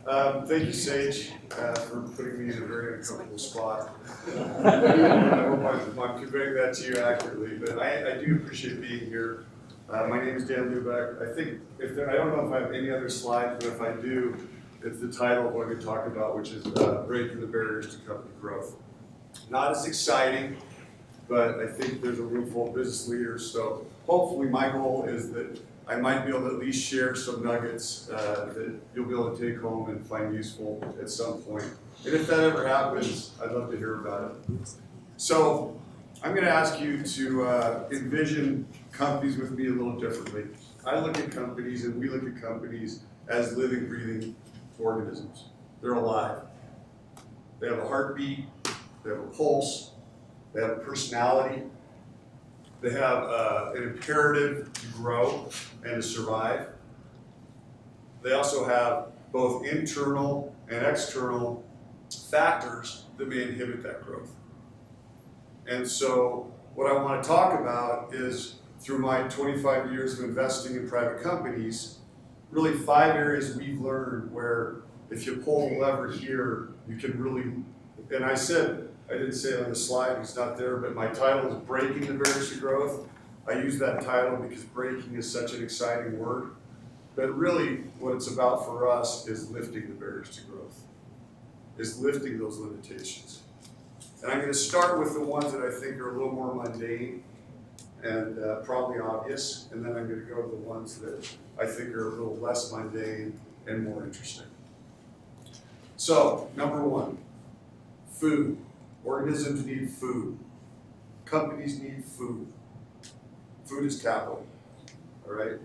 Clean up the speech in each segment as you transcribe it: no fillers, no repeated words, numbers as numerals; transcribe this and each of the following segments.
Thank you, Sage, for putting me in a very uncomfortable spot. I hope I'm conveying that to you accurately, but I do appreciate being here. My name is Daniel Lubeck. I think I don't know if I have any other slides, but if I do, it's the title of what I'm going to talk about, which is breaking the barriers to company growth. Not as exciting, but I think there's a room full of business leaders, so hopefully my goal is that I might be able to at least share some nuggets that you'll be able to take home and find useful at some point. And if that ever happens, I'd love to hear about it. So I'm going to ask you to envision companies with me a little differently. I look at companies, and we look at companies as living, breathing organisms. They're alive. They have a heartbeat, they have a pulse, they have a personality, they have an imperative to grow and to survive. They also have both internal and external factors that may inhibit that growth. And so what I want to talk about is, through my 25 years of investing in private companies, really 5 areas we've learned where if you pull the lever here, you can really, and I didn't say it on the slide, it's not there, but my title is Breaking the Barriers to Growth. I use that title because breaking is such an exciting word. But really, what it's about for us is lifting the barriers to growth, is lifting those limitations. And I'm going to start with the ones that I think are a little more mundane and probably obvious, and then I'm going to go to the ones that I think are a little less mundane and more interesting. So, number one, food. Organisms need food. Companies need food. Food is capital, all right?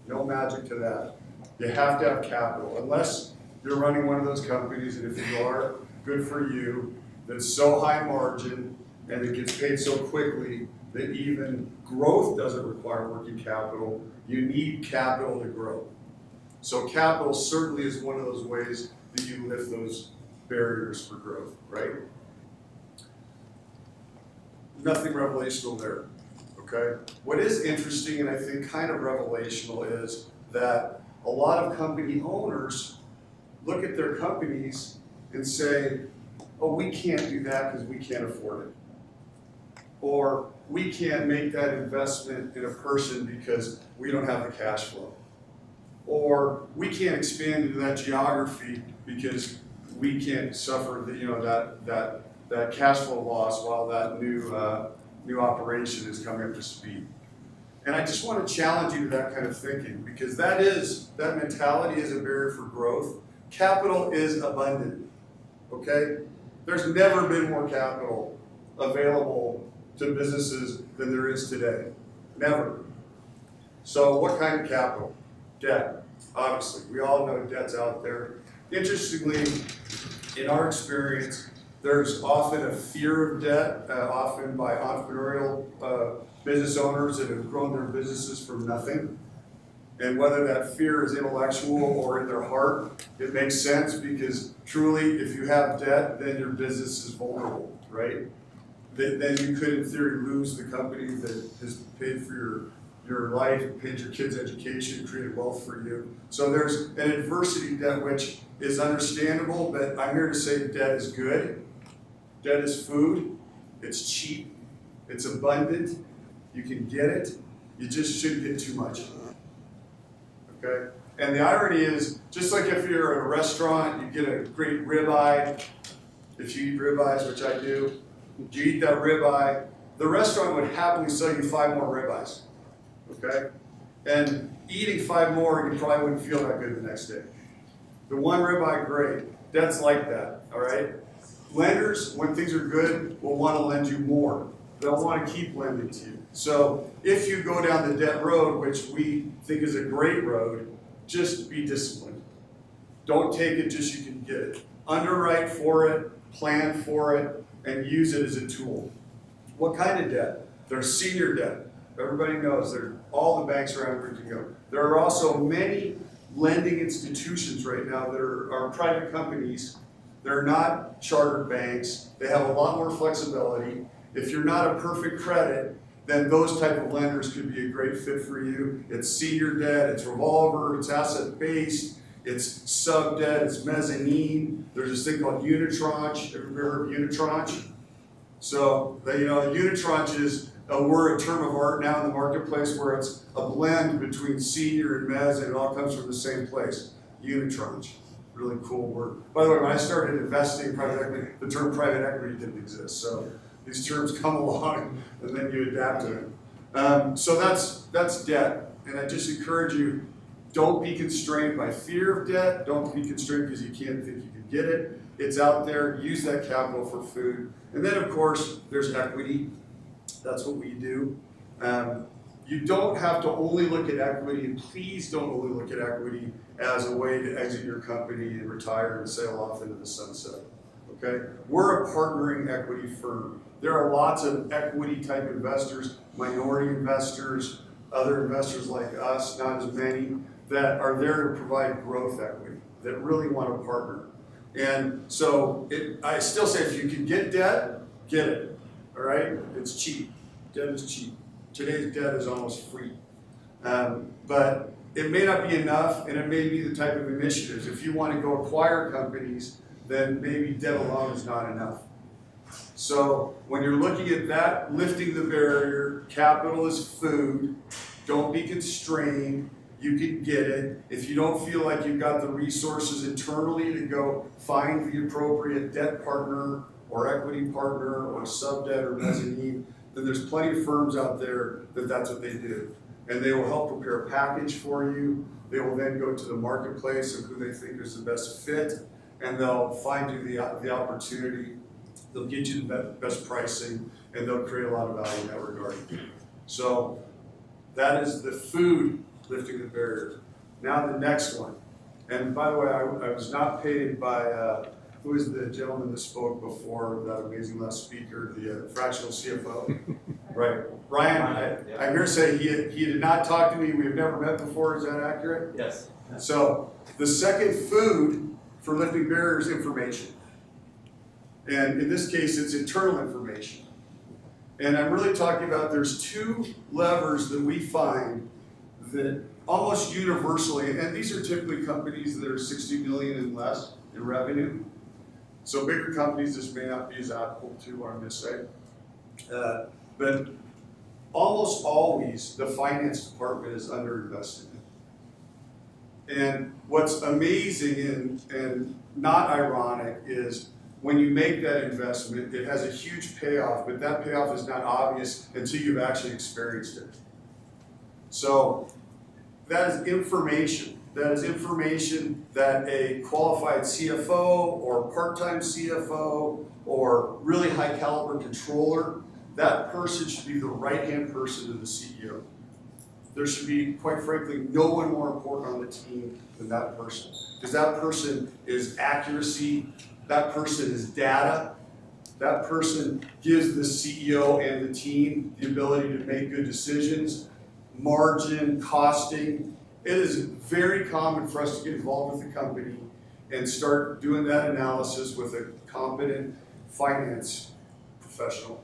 No magic to that. You have to have capital. Unless you're running one of those companies, and if you are, good for you, that's so high margin and it gets paid so quickly that even growth doesn't require working capital. You need capital to grow. So capital certainly is one of those ways that you lift those barriers for growth, right? Nothing revelational there, okay? What is interesting, and I think kind of revelational, is that a lot of company owners look at their companies and say, oh, we can't do that because we can't afford it. Or we can't make that investment in a person because we don't have the cash flow. Or we can't expand into that geography because we can't suffer the, that cash flow loss while that new operation is coming up to speed. And I just want to challenge you to that kind of thinking, because that mentality is a barrier for growth. Capital is abundant, okay? There's never been more capital available to businesses than there is today. Never. So what kind of capital? Debt, obviously. We all know debt's out there. Interestingly, in our experience, there's often a fear of debt, often by entrepreneurial business owners that have grown their businesses from nothing. And whether that fear is intellectual or in their heart, it makes sense, because truly, if you have debt, then your business is vulnerable, right? Then you could, in theory, lose the company that has paid for your life, paid your kids' education, created wealth for you. So there's an adversity debt, which is understandable, but I'm here to say debt is good. Debt is food. It's cheap. It's abundant. You can get it. You just shouldn't get too much. Okay? And the irony is, just like if you're at a restaurant, you get a great ribeye. If you eat ribeyes, which I do, you eat that ribeye, the restaurant would happily sell you 5 more ribeyes. Okay? And eating 5 more, you probably wouldn't feel that good the next day. The one ribeye, great. Debt's like that, all right? Lenders, when things are good, will want to lend you more. They'll want to keep lending to you. So if you go down the debt road, which we think is a great road, just be disciplined. Don't take it just so you can get it. Underwrite for it, plan for it, and use it as a tool. What kind of debt? There's senior debt. Everybody knows all the banks around where you can go. There are also many lending institutions right now that are private companies. They're not chartered banks. They have a lot more flexibility. If you're not a perfect credit, then those type of lenders could be a great fit for you. It's senior debt, it's revolver, it's asset-based. it's sub-debt, it's mezzanine. There's this thing called unitranche. Have you ever heard of unitranche? So, the unitranche is a term of art now in the marketplace where it's a blend between senior and mezz, and it all comes from the same place. Unitranche. Really cool word. By the way, when I started investing in private equity, the term private equity didn't exist. So these terms come along and then you adapt to it. So that's debt. And I just encourage you, don't be constrained by fear of debt. Don't be constrained because you can't think you can get it. It's out there. Use that capital for food. And then, of course, there's equity. That's what we do. You don't have to only look at equity, and please don't only look at equity as a way to exit your company and retire and sail off into the sunset. Okay? We're a partnering equity firm. There are lots of equity type investors, minority investors, other investors like us, not as many, that are there to provide growth equity, that really want to partner. And so I still say if you can get debt, get it. All right? It's cheap. Debt is cheap. Today's debt is almost free. But it may not be enough, and it may be the type of initiatives. If you want to go acquire companies, then maybe debt alone is not enough. So when you're looking at that, lifting the barrier, capital is food, don't be constrained, you can get it. If you don't feel like you've got the resources internally to go find the appropriate debt partner or equity partner or sub-debt or mezzanine, then there's plenty of firms out there that's what they do. And they will help prepare a package for you. They will then go to the marketplace of who they think is the best fit, and they'll find you the opportunity. They'll get you the best pricing, and they'll create a lot of value in that regard. So that is the food lifting the barrier. Now the next one. And by the way, I was not paid by, who is the gentleman that spoke before, that amazing last speaker, the fractional CFO? Right. Ryan, I'm here to say he did not talk to me. We've never met before. Is that accurate? Yes. So the second food for lifting barriers is information. And in this case, it's internal information. And I'm really talking about there's two levers that we find that almost universally, and these are typically companies that are 60 million and less in revenue. So bigger companies, this may not be as applicable to what I'm going to say. But almost always the finance department is underinvested. And what's amazing and not ironic is when you make that investment, it has a huge payoff, but that payoff is not obvious until you've actually experienced it. So that is information. That is information that a qualified CFO or part-time CFO or really high caliber controller, that person should be the right-hand person to the CEO. There should be, quite frankly, no one more important on the team than that person. Because that person is accuracy, that person is data, that person gives the CEO and the team the ability to make good decisions, margin, costing. It is very common for us to get involved with the company and start doing that analysis with a competent finance professional.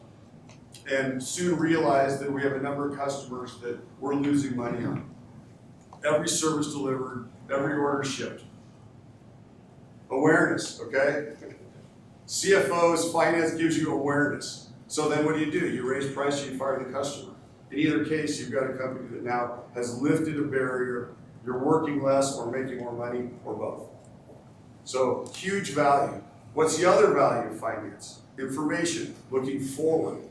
And soon realize that we have a number of customers that we're losing money on. Every service delivered, every order shipped. Awareness, okay? CFOs, finance gives you awareness. So then what do? You raise price, you fire the customer. In either case, you've got a company that now has lifted a barrier, you're working less or making more money, or both. So huge value. What's the other value of finance? Information, looking forward.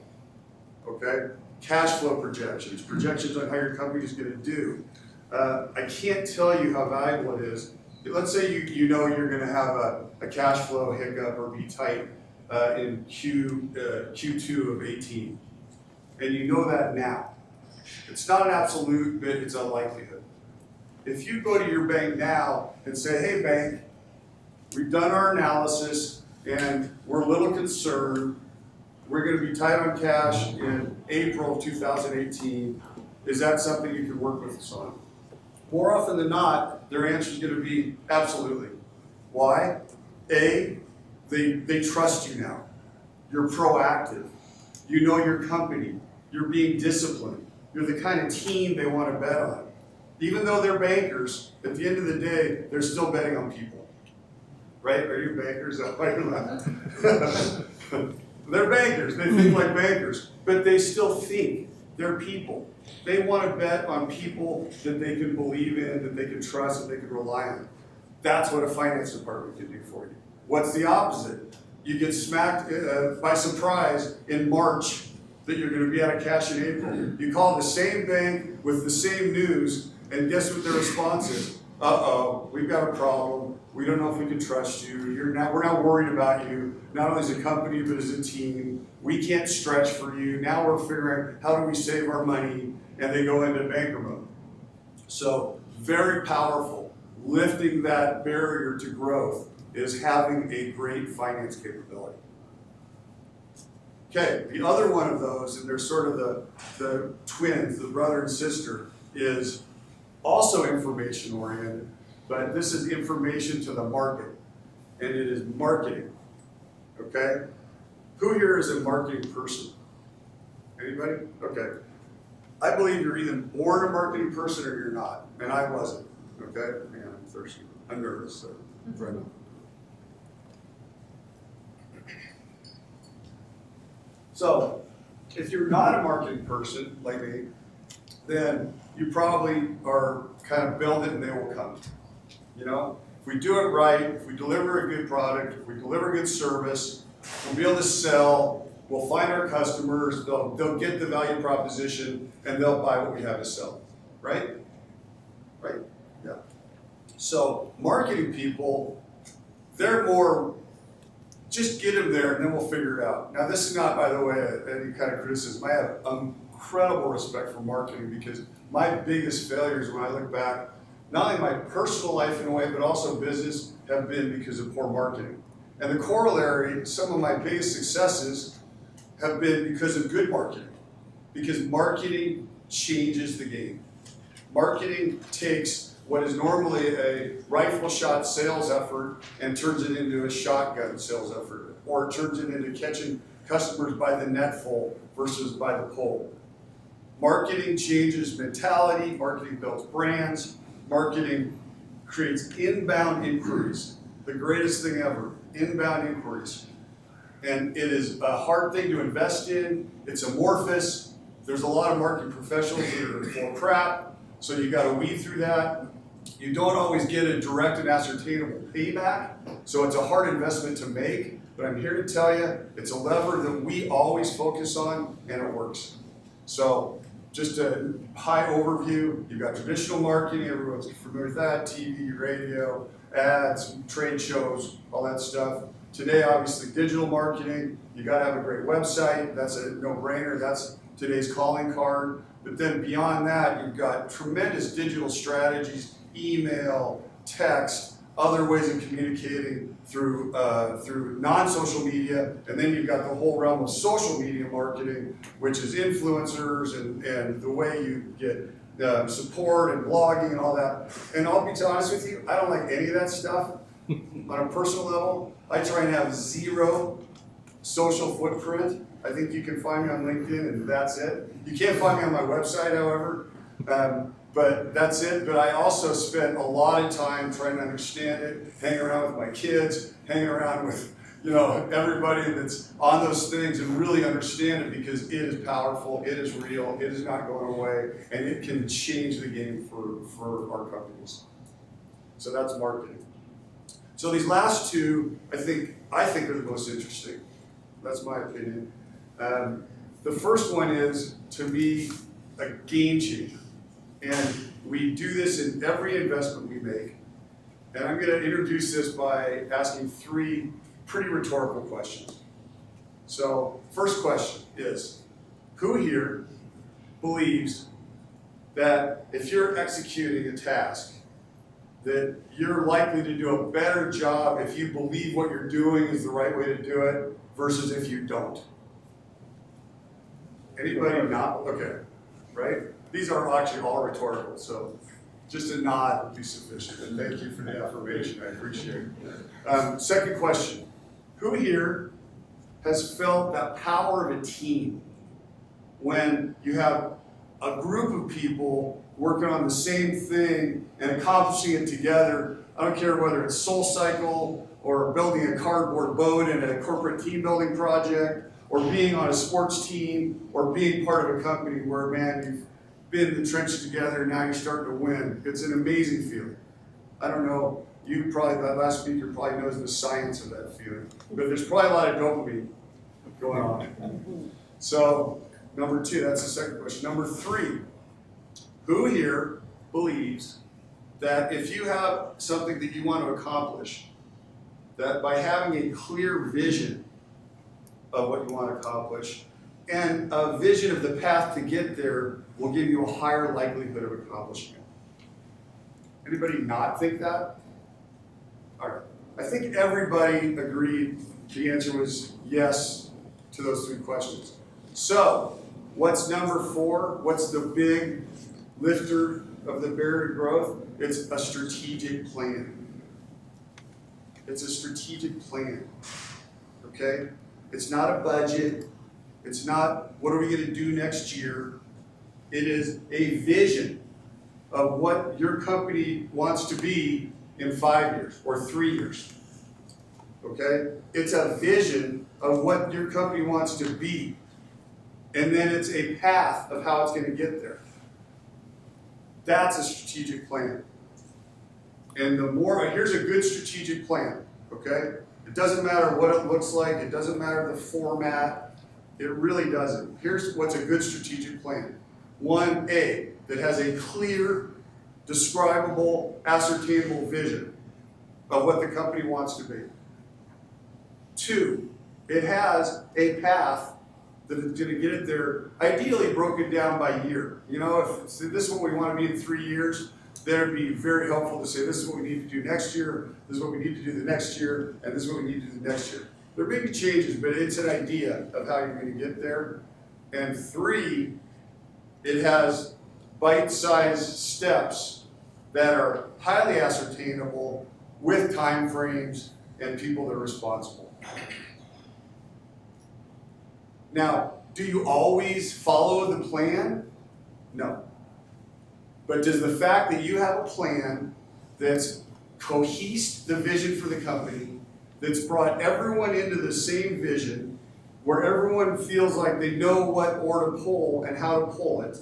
Okay? Cash flow projections on how your company is going to do. I can't tell you how valuable it is. Let's say you know you're going to have a cash flow hiccup or be tight in Q2 of 18. And you know that now. It's not an absolute, but it's a likelihood. If you go to your bank now and say, hey bank, we've done our analysis and we're a little concerned, we're going to be tight on cash in April of 2018, is that something you can work with us on? More often than not, their answer is going to be absolutely. Why? A, they trust you now. You're proactive. You know your company. You're being disciplined. You're the kind of team they want to bet on. Even though they're bankers, at the end of the day, they're still betting on people. Right? Are you bankers? They're bankers. They think like bankers. But they still think. They're people. They want to bet on people that they can believe in, that they can trust, that they can rely on. That's what a finance department can do for you. What's the opposite? You get smacked by surprise in March that you're going to be out of cash in April. You call the same bank with the same news, and guess what their response is? Uh-oh, we've got a problem. We don't know if we can trust you. We're not worried about you, not only as a company, but as a team. We can't stretch for you. Now we're figuring how do we save our money, and they go into banker mode. So very powerful. Lifting that barrier to growth is having a great finance capability. Okay, the other one of those, and they're sort of the twins, the brother and sister, is also information oriented, but this is information to the market, and it is marketing. Okay? Who here is a marketing person? Anybody? Okay. I believe you're either born a marketing person or you're not, and I wasn't. Okay? Man, I'm thirsty. I'm nervous. So. Right. So, if you're not a marketing person like me, then you probably are kind of build it and they will come. You know, if we do it right, if we deliver a good product, if we deliver good service, we'll be able to sell, we'll find our customers, they'll get the value proposition, and they'll buy what we have to sell. Right? Right? Yeah. So, marketing people, they're more just get them there and then we'll figure it out. Now, this is not, by the way, any kind of criticism. I have incredible respect for marketing because my biggest failures when I look back, not only my personal life in a way, but also business, have been because of poor marketing. And the corollary, some of my biggest successes have been because of good marketing. Because marketing changes the game. Marketing takes what is normally a rifle shot sales effort and turns it into a shotgun sales effort, or it turns it into catching customers by the netful versus by the pole. Marketing changes mentality, marketing builds brands, marketing creates inbound inquiries, the greatest thing ever, inbound inquiries. And it is a hard thing to invest in, it's amorphous, there's a lot of marketing professionals that are full of crap, so you gotta weed through that. You don't always get a direct and ascertainable payback, so it's a hard investment to make, but I'm here to tell you, it's a lever that we always focus on, and it works. So, just a high overview, you've got traditional marketing, everyone's familiar with that, TV, radio, ads, trade shows, all that stuff. Today, obviously, digital marketing, you gotta have a great website, that's a no-brainer, that's today's calling card. But then beyond that, you've got tremendous digital strategies, email, text, other ways of communicating through non-social media, and then you've got the whole realm of social media marketing, which is influencers and the way you get support and blogging and all that. And I'll be honest with you, I don't like any of that stuff. On a personal level, I try and have zero social footprint. I think you can find me on LinkedIn and that's it. You can't find me on my website, however. But that's it. But I also spent a lot of time trying to understand it, hanging around with my kids, hanging around with everybody that's on those things and really understand it because it is powerful, it is real, it is not going away, and it can change the game for our companies. So that's marketing. So these last two, I think are the most interesting. That's my opinion. The first one is, to me, a game changer. And we do this in every investment we make. And I'm going to introduce this by asking three pretty rhetorical questions. So, first question is, who here believes that if you're executing a task, that you're likely to do a better job if you believe what you're doing is the right way to do it versus if you don't? Anybody not? Okay, right? These are actually all rhetorical, so just a nod would be sufficient. And thank you for the affirmation, I appreciate it. Second question, who here has felt that power of a team when you have a group of people working on the same thing and accomplishing it together. I don't care whether it's Soul Cycle or building a cardboard boat in a corporate team building project, or being on a sports team, or being part of a company where, man, you've been in the trenches together and now you're starting to win. It's an amazing feeling. I don't know, that last speaker probably knows the science of that feeling, but there's probably a lot of dopamine going on. So, number 2, that's the second question. Number 3, who here believes that if you have something that you want to accomplish, that by having a clear vision of what you want to accomplish and a vision of the path to get there will give you a higher likelihood of accomplishing it? Anybody not think that? All right. I think everybody agreed the answer was yes to those 3 questions. So, what's number 4? What's the big lifter of the barrier to growth? It's a strategic plan. It's a strategic plan. Okay? It's not a budget. It's not what are we going to do next year. It is a vision of what your company wants to be in 5 years or 3 years. Okay? It's a vision of what your company wants to be. And then it's a path of how it's going to get there. That's a strategic plan. And here's a good strategic plan, okay? It doesn't matter what it looks like. It doesn't matter the format. It really doesn't. Here's what's a good strategic plan. 1A, that has a clear, describable, ascertainable vision of what the company wants to be. 2, it has a path that is going to get it there, ideally broken down by year. You know, if this is what we want to be in 3 years, then it'd be very helpful to say this is what we need to do next year, this is what we need to do the next year, and this is what we need to do the next year. There may be changes, but it's an idea of how you're going to get there. And 3, it has bite-sized steps that are highly ascertainable with time frames and people that are responsible. Now, do you always follow the plan? No. But does the fact that you have a plan that's cohesed the vision for the company, that's brought everyone into the same vision, where everyone feels like they know what oar to pull and how to pull it,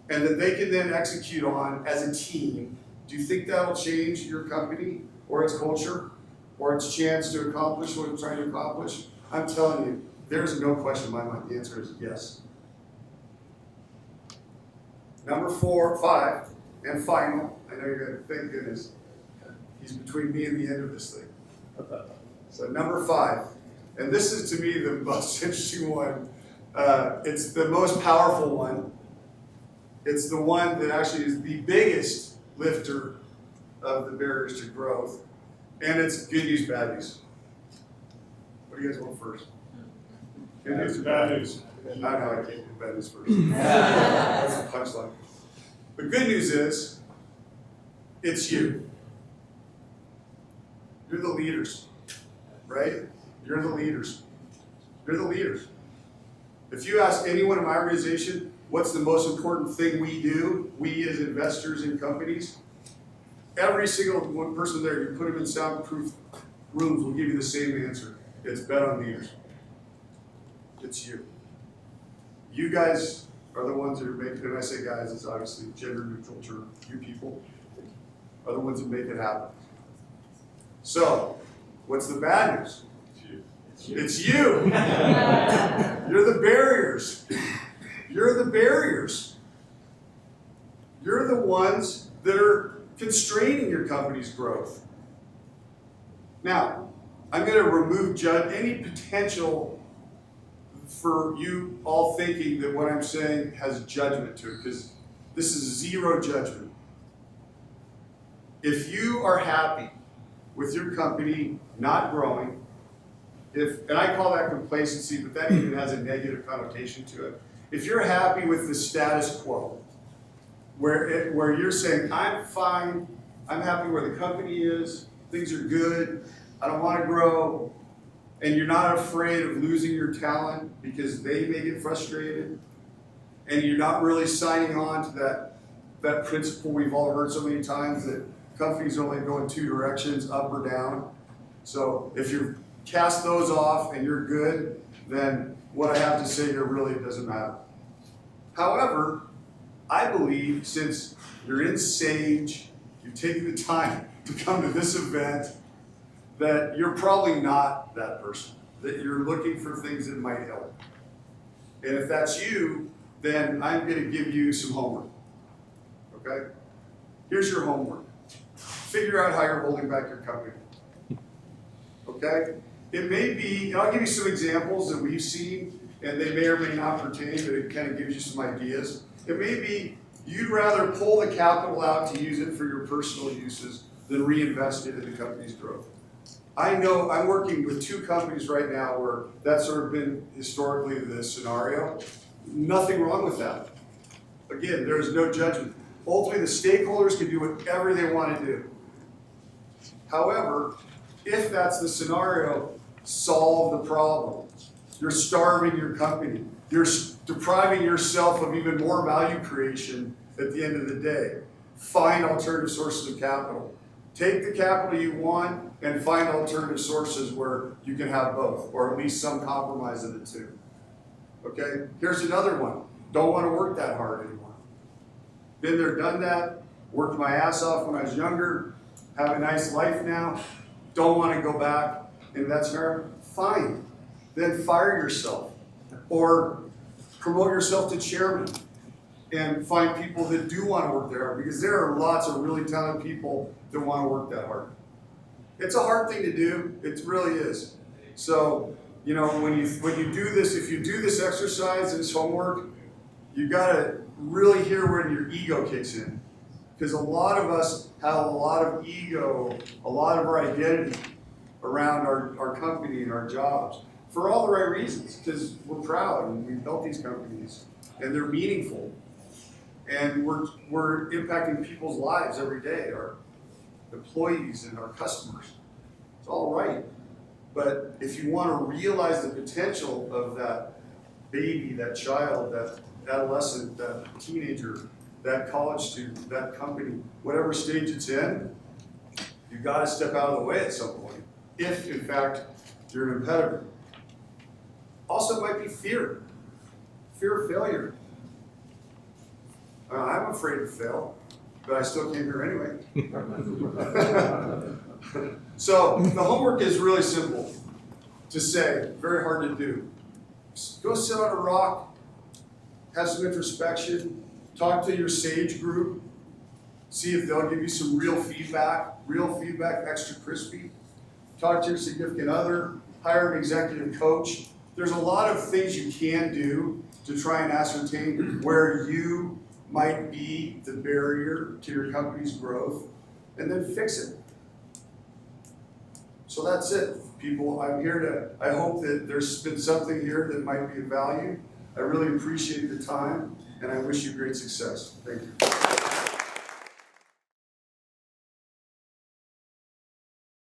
and that they can then execute on as a team, do you think that'll change your company or its culture or its chance to accomplish what it's trying to accomplish? I'm telling you, there's no question in my mind. The answer is yes. Number 5, and final. I know you're going to thank goodness. He's between me and the end of this thing. So number 5, and this is to me the most interesting one. It's the most powerful one. It's the one that actually is the biggest lifter of the barriers to growth. And it's good news, bad news. What do you guys want first? Good news or bad news? I know I can't do bad news first. That's the punchline. The good news is, it's you. You're the leaders, right? You're the leaders. You're the leaders. If you ask anyone in my organization, what's the most important thing we do, we as investors in companies, every single one person there, you put them in soundproof rooms, will give you the same answer. It's bet on leaders. It's you. You guys are the ones that are making, and I say guys, it's obviously a gender neutral term, you people are the ones that make it happen. So, what's the bad news? It's you. You're the barriers. You're the barriers. You're the ones that are constraining your company's growth. Now, I'm going to remove any potential for you all thinking that what I'm saying has judgment to it, because this is zero judgment. If you are happy with your company not growing, and I call that complacency, but that even has a negative connotation to it. If you're happy with the status quo, where you're saying, I'm fine, I'm happy where the company is, things are good, I don't want to grow, and you're not afraid of losing your talent because they may get frustrated, and you're not really signing on to that principle we've all heard so many times that companies only go in two directions, up or down. So if you cast those off and you're good, then what I have to say here really doesn't matter. However, I believe since you're in Sage, you've taken the time to come to this event, that you're probably not that person, that you're looking for things that might help. And if that's you, then I'm going to give you some homework. Okay? Here's your homework. Figure out how you're holding back your company. Okay? It may be, and I'll give you some examples that we've seen, and they may or may not pertain, but it kind of gives you some ideas. It may be you'd rather pull the capital out to use it for your personal uses than reinvest it in the company's growth. I know I'm working with two companies right now where that's sort of been historically the scenario. Nothing wrong with that. Again, there's no judgment. Ultimately, the stakeholders can do whatever they want to do. However, if that's the scenario, solve the problem. You're starving your company. You're depriving yourself of even more value creation at the end of the day. Find alternative sources of capital. Take the capital you want and find alternative sources where you can have both, or at least some compromise of the two. Okay? Here's another one. Don't want to work that hard anymore. Been there, done that. Worked my ass off when I was younger. Have a nice life now. Don't want to go back into that scenario. Fine. Then fire yourself. Or promote yourself to chairman. And find people that do want to work there hard, because there are lots of really talented people that want to work that hard. It's a hard thing to do. It really is. So, you know, when you do this, if you do this exercise, this homework, you got to really hear when your ego kicks in. Because a lot of us have a lot of ego, a lot of our identity around our company and our jobs for all the right reasons, because we're proud and we've built these companies and they're meaningful. And we're impacting people's lives every day, our employees and our customers. It's all right. But if you want to realize the potential of that baby, that child, that adolescent, that teenager, that college student, that company, whatever stage it's in, you've got to step out of the way at some point, if in fact you're an impediment. Also, it might be fear of failure. I'm afraid to fail, but I still came here anyway. So the homework is really simple to say, very hard to do. Go sit on a rock, have some introspection, talk to your Sage group, see if they'll give you some real feedback, extra crispy. Talk to your significant other, hire an executive coach. There's a lot of things you can do to try and ascertain where you might be the barrier to your company's growth, and then fix it. So that's it, people. I'm here to, I hope that there's been something here that might be of value. I really appreciate the time, and I wish you great success. Thank you.